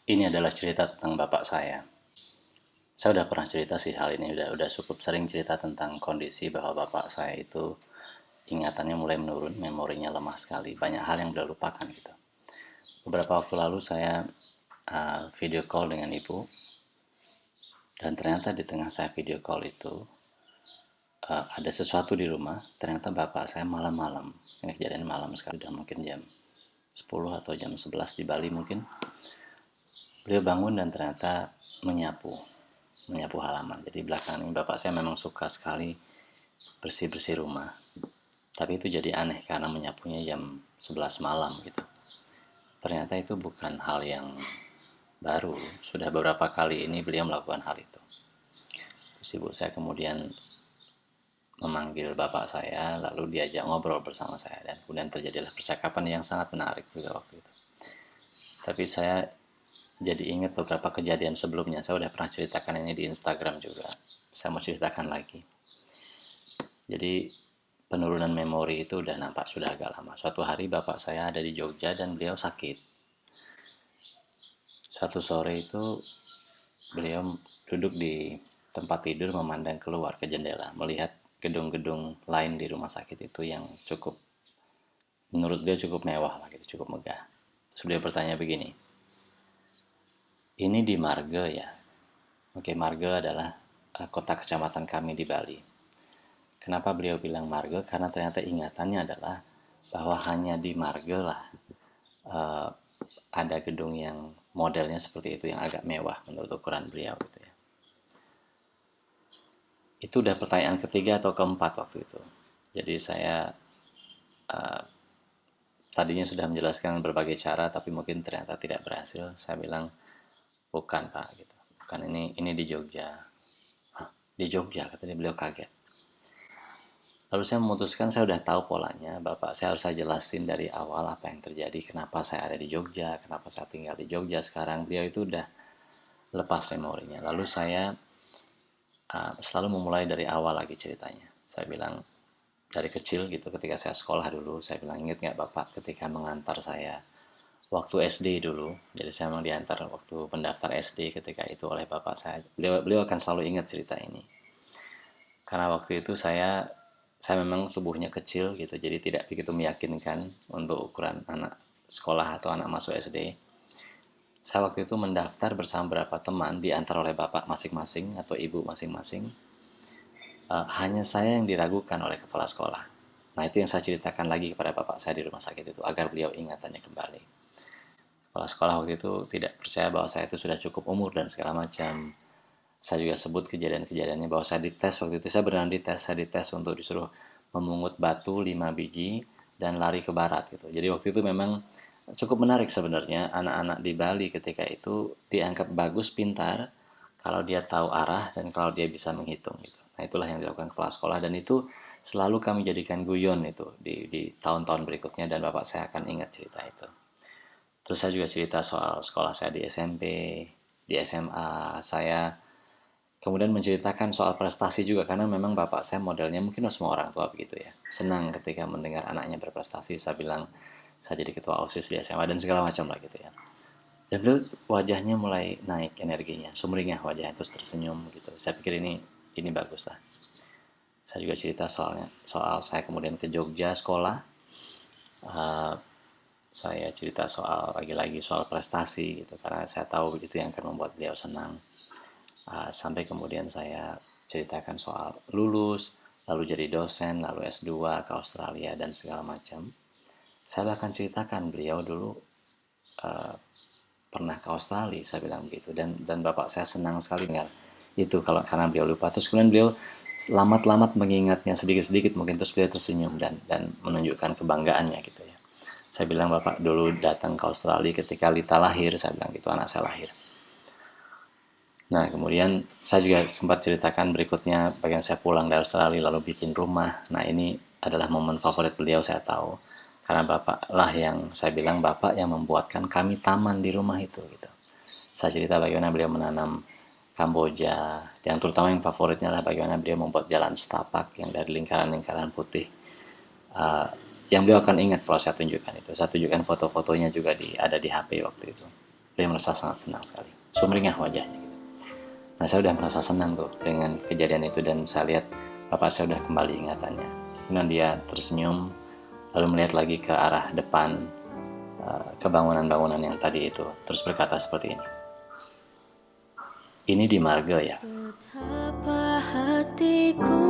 Ini adalah cerita tentang bapak saya. Saya udah pernah cerita sih hal ini, udah cukup sering cerita tentang kondisi bahwa bapak saya itu ingatannya mulai menurun, memorinya lemah sekali, banyak hal yang beliau lupakan gitu. Beberapa waktu lalu saya video call dengan ibu, dan ternyata di tengah saya video call itu ada sesuatu di rumah. Ternyata bapak saya malam-malam, ini kejadian malam sekali, udah mungkin jam 10 atau jam 11 di Bali mungkin. Beliau bangun dan ternyata menyapu menyapu halaman. Jadi belakangan ini bapak saya memang suka sekali bersih-bersih rumah. Tapi itu jadi aneh karena menyapunya jam 11 malam gitu. Ternyata itu bukan hal yang baru. Sudah beberapa kali ini beliau melakukan hal itu. Terus ibu saya kemudian memanggil bapak saya, lalu diajak ngobrol bersama saya. Dan kemudian terjadilah percakapan yang sangat menarik juga waktu itu. Tapi saya jadi ingat beberapa kejadian sebelumnya. Saya udah pernah ceritakan ini di Instagram juga. Saya mau ceritakan lagi. Jadi penurunan memori itu udah nampak sudah agak lama. Suatu hari bapak saya ada di Jogja dan beliau sakit. Suatu sore itu beliau duduk di tempat tidur memandang keluar ke jendela, melihat gedung-gedung lain di rumah sakit itu yang cukup, menurut dia cukup mewah lah gitu, cukup megah. Terus beliau bertanya begini, ini di Marga ya? Oke, Marga adalah kota kecamatan kami di Bali. Kenapa beliau bilang Marga? Karena ternyata ingatannya adalah bahwa hanya di Marga lah eh, ada gedung yang modelnya seperti itu, yang agak mewah menurut ukuran beliau gitu ya. Itu udah pertanyaan ketiga atau keempat waktu itu. Jadi saya uh, tadinya sudah menjelaskan berbagai cara, tapi mungkin ternyata tidak berhasil. Saya bilang bukan pak, gitu. Bukan, ini di Jogja. Hah, di Jogja, kata dia, beliau kaget. Lalu saya memutuskan, saya udah tahu polanya, bapak saya harus saya jelasin dari awal apa yang terjadi, kenapa saya ada di Jogja, kenapa saya tinggal di Jogja sekarang. Beliau itu udah lepas memorinya. Lalu saya selalu memulai dari awal lagi ceritanya. Saya bilang dari kecil gitu, ketika saya sekolah dulu, saya bilang, ingat nggak bapak ketika mengantar saya waktu SD dulu. Jadi saya memang diantar waktu pendaftar SD ketika itu oleh bapak saya. Beliau akan selalu ingat cerita ini, karena waktu itu saya memang tubuhnya kecil gitu, jadi tidak begitu meyakinkan untuk ukuran anak sekolah atau anak masuk SD. Saya waktu itu mendaftar bersama beberapa teman, diantar oleh bapak masing-masing atau ibu masing-masing. Hanya saya yang diragukan oleh kepala sekolah. Nah, itu yang saya ceritakan lagi kepada bapak saya di rumah sakit itu, agar beliau ingatannya kembali. Kepala sekolah waktu itu tidak percaya bahwa saya itu sudah cukup umur dan segala macam. Saya juga sebut kejadian-kejadiannya bahwa saya dites waktu itu. Saya beneran dites. Saya dites untuk disuruh memungut batu 5 biji dan lari ke barat gitu. Jadi waktu itu memang cukup menarik sebenarnya. Anak-anak di Bali ketika itu dianggap bagus, pintar kalau dia tahu arah dan kalau dia bisa menghitung gitu. Nah, itulah yang dilakukan kepala sekolah, dan itu selalu kami jadikan guyon itu di tahun-tahun berikutnya, dan bapak saya akan ingat cerita itu. Terus saya juga cerita soal sekolah saya di SMP, di SMA. Saya kemudian menceritakan soal prestasi juga, karena memang bapak saya modelnya, mungkin semua orang tua begitu ya. Senang ketika mendengar anaknya berprestasi. Saya bilang saya jadi ketua OSIS di SMA dan segala macam lah gitu ya. Dan beliau wajahnya mulai naik energinya, sumringah wajahnya, terus tersenyum gitu. Saya pikir ini bagus lah. Saya juga cerita soal saya kemudian ke Jogja sekolah. Uh, saya cerita soal lagi-lagi soal prestasi gitu, karena saya tahu itu yang akan membuat beliau senang. Sampai kemudian saya ceritakan soal lulus, lalu jadi dosen, lalu S2 ke Australia dan segala macam. Saya bahkan ceritakan beliau dulu uh, pernah ke Australia, saya bilang begitu, dan bapak saya senang sekali dengar itu, kalau karena beliau lupa. Terus kemudian beliau lamat-lamat mengingatnya sedikit-sedikit mungkin, terus beliau tersenyum dan menunjukkan kebanggaannya gitu ya. Saya bilang bapak dulu datang ke Australia ketika Lita lahir, saya bilang gitu, anak saya lahir. Nah, kemudian saya juga sempat ceritakan berikutnya bagian saya pulang dari Australia lalu bikin rumah. Nah, ini adalah momen favorit beliau, saya tahu. Karena bapak lah yang saya bilang, bapak yang membuatkan kami taman di rumah itu gitu. Saya cerita bagaimana beliau menanam Kamboja, yang terutama yang favoritnya adalah bagaimana beliau membuat jalan setapak yang dari lingkaran-lingkaran putih. Uh, yang beliau akan ingat kalau saya tunjukkan itu. Saya tunjukkan foto-fotonya juga ada di HP waktu itu. Beliau merasa sangat senang sekali, sumringah wajahnya gitu. Nah, saya udah merasa senang tuh dengan kejadian itu, dan saya lihat bapak saya udah kembali ingatannya. Kemudian dia tersenyum, lalu melihat lagi ke arah depan, ke bangunan-bangunan yang tadi itu, terus berkata seperti ini di marga ya. Betapa hatiku